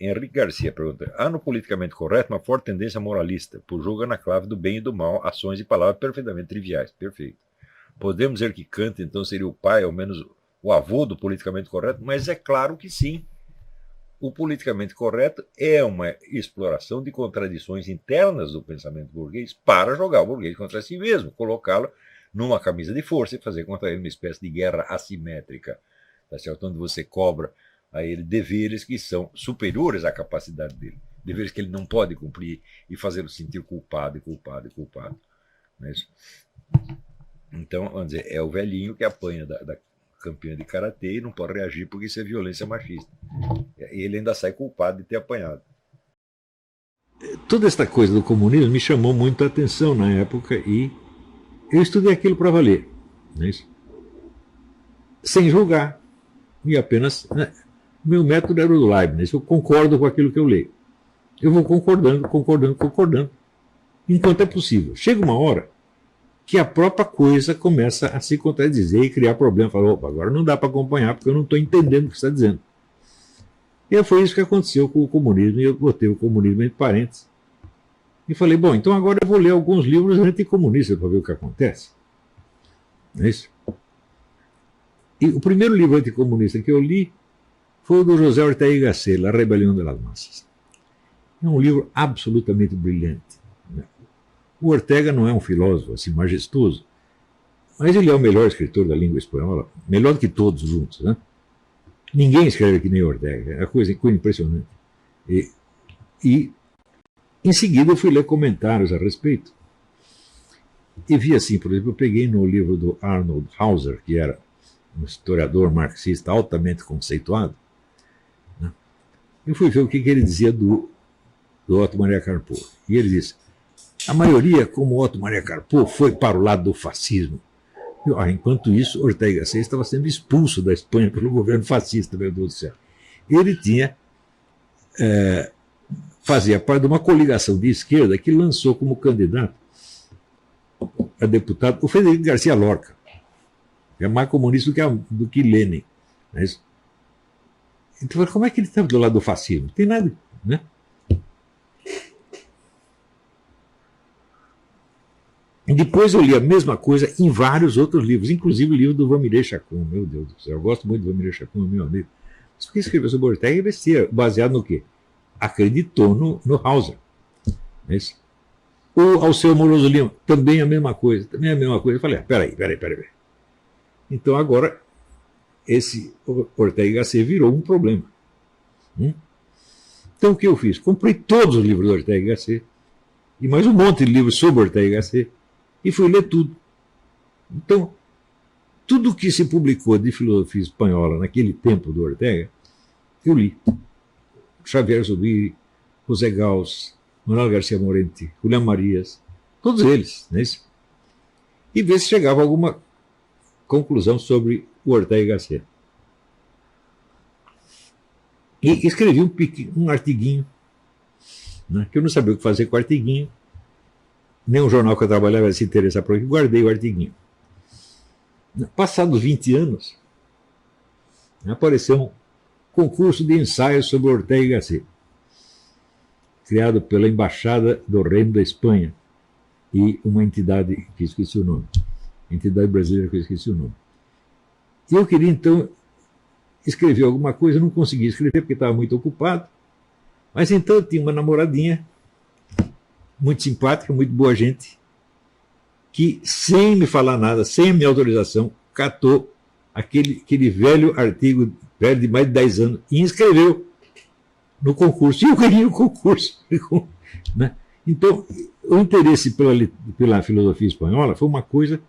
Henrique Garcia pergunta: há no politicamente correto uma forte tendência moralista, por julga na clave do bem e do mal, ações e palavras perfeitamente triviais. Perfeito. Podemos dizer que Kant, então, seria o pai, ao menos o avô do politicamente correto? Mas é claro que sim. O politicamente correto é uma exploração de contradições internas do pensamento burguês para jogar o burguês contra si mesmo, colocá-lo numa camisa de força e fazer contra ele uma espécie de guerra assimétrica, tá certo? Onde você cobra a ele deveres que são superiores à capacidade dele, deveres que ele não pode cumprir e fazê-lo sentir culpado e culpado e culpado. Não é isso? Então, vamos dizer, é o velhinho que apanha da campeã de karatê e não pode reagir porque isso é violência machista. E ele ainda sai culpado de ter apanhado. Toda esta coisa do comunismo me chamou muito a atenção na época e eu estudei aquilo para valer, não é isso? Sem julgar. E apenas. Né, meu método era o do Leibniz. Eu concordo com aquilo que eu leio. Eu vou concordando, enquanto é possível. Chega uma hora que a própria coisa começa a se contradizer e criar problema. Fala, opa, agora não dá para acompanhar porque eu não estou entendendo o que você está dizendo. E foi isso que aconteceu com o comunismo, e eu botei o comunismo entre parênteses. E falei, bom, então agora eu vou ler alguns livros anticomunistas para ver o que acontece. Não é isso? E o primeiro livro anticomunista que eu li foi o do José Ortega y Gasset, La Rebelión de las Massas. É um livro absolutamente brilhante. Né? O Ortega não é um filósofo assim majestoso, mas ele é o melhor escritor da língua espanhola, melhor do que todos juntos. Né? Ninguém escreve que nem Ortega, é uma coisa impressionante. E em seguida eu fui ler comentários a respeito. E vi assim, por exemplo, eu peguei no livro do Arnold Hauser, que era um historiador marxista altamente conceituado, né? Eu fui ver o que ele dizia do Otto Maria Carpo. E ele disse, a maioria, como Otto Maria Carpo, foi para o lado do fascismo. Enquanto isso, Ortega y Gasset estava sendo expulso da Espanha pelo governo fascista, meu Deus do céu. Ele fazia parte de uma coligação de esquerda que lançou como candidato a deputado o Federico Garcia Lorca, que é mais comunista do que Lenin. Mas, então, como é que ele está do lado do fascismo? Não tem nada, né? E depois eu li a mesma coisa em vários outros livros, inclusive o livro do Vanmirei Chacon. Meu Deus do céu, eu gosto muito do Vanmirei Chacon, meu amigo. Mas o que escreveu sobre Ortega e Gasset, baseado no quê? Acreditou no Hauser. Mas, o Alceu Moroso Lima, também a mesma coisa. Eu falei, peraí. Então agora, esse Ortega y Gasset virou um problema. Então o que eu fiz? Comprei todos os livros do Ortega y Gasset, e mais um monte de livros sobre Ortega y Gasset, e fui ler tudo. Então, tudo que se publicou de filosofia espanhola naquele tempo do Ortega, eu li. Xavier Zubiri, José Gauss, Manuel Garcia Morente, Julián Marías, todos eles, né? E ver se chegava a alguma conclusão sobre o Ortega y Gasset. E escrevi um artiguinho, né, que eu não sabia o que fazer com o artiguinho, nem o jornal que eu trabalhava ia se interessar por aqui, guardei o artiguinho. Passados 20 anos, apareceu um concurso de ensaios sobre Ortega y Gasset, criado pela Embaixada do Reino da Espanha e uma entidade que esqueci o nome, entidade brasileira que eu esqueci o nome. E eu queria, então, escrever alguma coisa, não conseguia escrever porque estava muito ocupado, mas então eu tinha uma namoradinha, muito simpática, muito boa gente, que, sem me falar nada, sem a minha autorização, catou aquele velho artigo, velho de mais de 10 anos, e inscreveu no concurso. E eu ganhei o concurso. Né? Então, o interesse pela filosofia espanhola foi uma coisa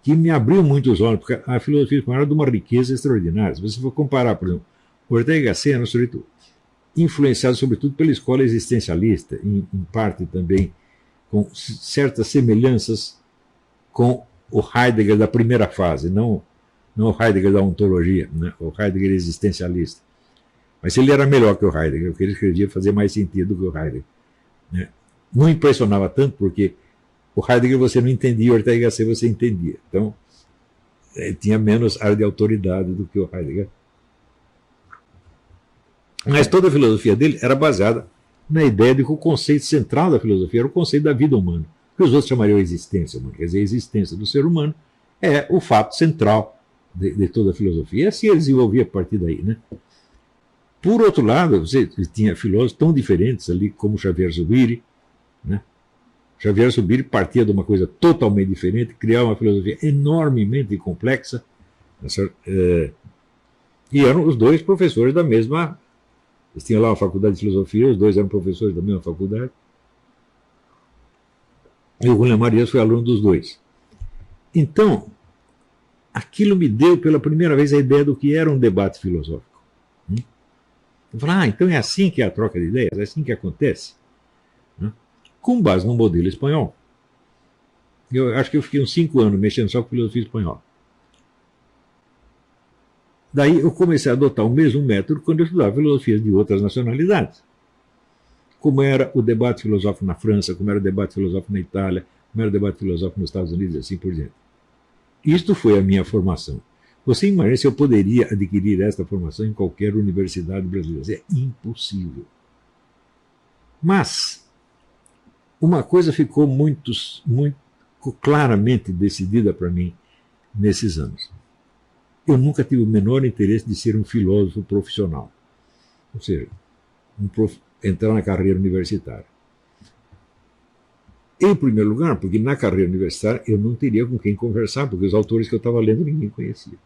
que me abriu muito os olhos, porque a filosofia espanhola é de uma riqueza extraordinária. Se você for comparar, por exemplo, Ortega y Gasset era um sujeito influenciado sobretudo pela escola existencialista, em parte também com certas semelhanças com o Heidegger da primeira fase, não o Heidegger da ontologia, né? O Heidegger existencialista. Mas ele era melhor que o Heidegger, o que ele escrevia fazia mais sentido do que o Heidegger. Né? Não impressionava tanto, porque o Heidegger você não entendia, o Ortega y Gasset você entendia. Então, ele tinha menos ar de autoridade do que o Heidegger. Mas toda a filosofia dele era baseada na ideia de que o conceito central da filosofia era o conceito da vida humana, que os outros chamariam de existência humana. Quer dizer, a existência do ser humano é o fato central de toda a filosofia. E assim ele desenvolvia a partir daí, né? Por outro lado, você tinha filósofos tão diferentes ali como Xavier Zubiri, né? Xavier Zubiri partia de uma coisa totalmente diferente, criava uma filosofia enormemente complexa, e eram os dois professores da mesma. Eles tinham lá uma faculdade de filosofia, os dois eram professores da mesma faculdade. E o William Marias foi aluno dos dois. Então, aquilo me deu pela primeira vez a ideia do que era um debate filosófico. Eu falei, então é assim que é a troca de ideias, é assim que acontece. Com base no modelo espanhol. Eu acho que eu fiquei uns 5 anos mexendo só com filosofia espanhola. Daí eu comecei a adotar o mesmo método quando eu estudava filosofias de outras nacionalidades. Como era o debate filosófico na França, como era o debate filosófico na Itália, como era o debate filosófico nos Estados Unidos e assim por diante. Isto foi a minha formação. Você imagina se eu poderia adquirir esta formação em qualquer universidade brasileira? É impossível. Mas uma coisa ficou muito claramente decidida para mim nesses anos. Eu nunca tive o menor interesse de ser um filósofo profissional. Ou seja, entrar na carreira universitária. Em primeiro lugar, porque na carreira universitária eu não teria com quem conversar, porque os autores que eu estava lendo ninguém conhecia.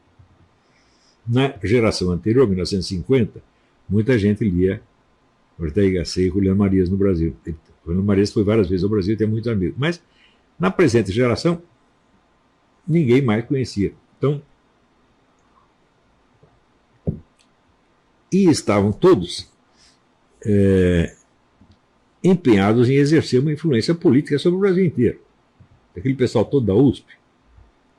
Na geração anterior, 1950, muita gente lia Ortega y Gasset e Julián Marías no Brasil. Julián Marías foi várias vezes ao Brasil e tem muitos amigos. Mas na presente geração, ninguém mais conhecia. Então, e estavam todos empenhados em exercer uma influência política sobre o Brasil inteiro. Aquele pessoal todo da USP,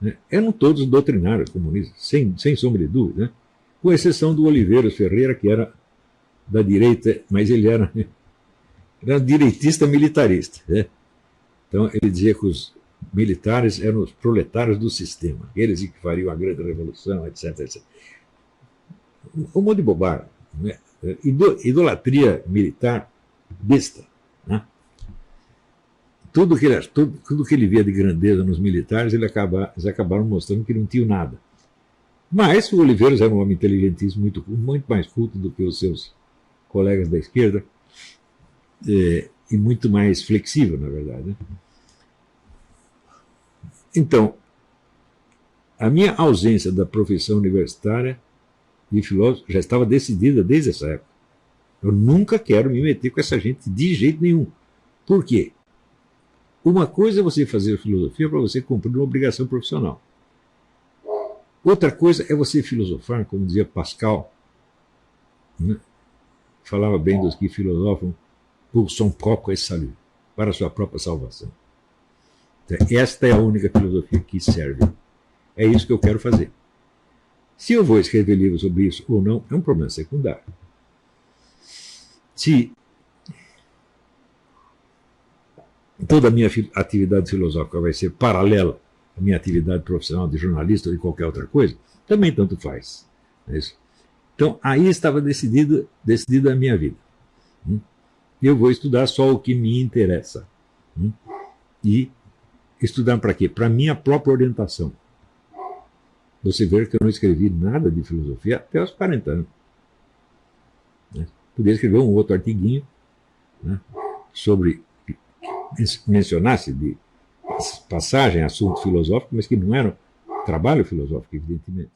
né, eram todos doutrinários comunistas, sem sombra de dúvida, né, com exceção do Oliveiros Ferreira, que era da direita, mas ele era direitista militarista. Né? Então ele dizia que os militares eram os proletários do sistema, eles que fariam a grande revolução, etc, etc. Um monte de bobagem. Né? Idolatria militar besta. Né? Tudo que ele via de grandeza nos militares, eles acabaram mostrando que não tinham nada. Mas o Oliveiros era um homem inteligentíssimo, muito mais culto do que os seus colegas da esquerda, e muito mais flexível, na verdade. Né? Então, a minha ausência da profissão universitária de filósofo já estava decidida desde essa época. Eu nunca quero me meter com essa gente de jeito nenhum. Por quê? Uma coisa é você fazer filosofia para você cumprir uma obrigação profissional. Outra coisa é você filosofar, como dizia Pascal, né? Falava bem dos que filosofam por son propre salut, para a sua própria salvação. Então, esta é a única filosofia que serve. É isso que eu quero fazer. Se eu vou escrever livros sobre isso ou não, é um problema secundário. Se toda a minha atividade filosófica vai ser paralela à minha atividade profissional de jornalista ou de qualquer outra coisa, também tanto faz. É isso. Então, aí estava decidida a minha vida. Eu vou estudar só o que me interessa. E estudar para quê? Para a minha própria orientação. Você vê que eu não escrevi nada de filosofia até os 40 anos. Podia escrever um outro artiguinho, né, sobre, mencionasse de passagem, assunto filosófico, mas que não era trabalho filosófico, evidentemente.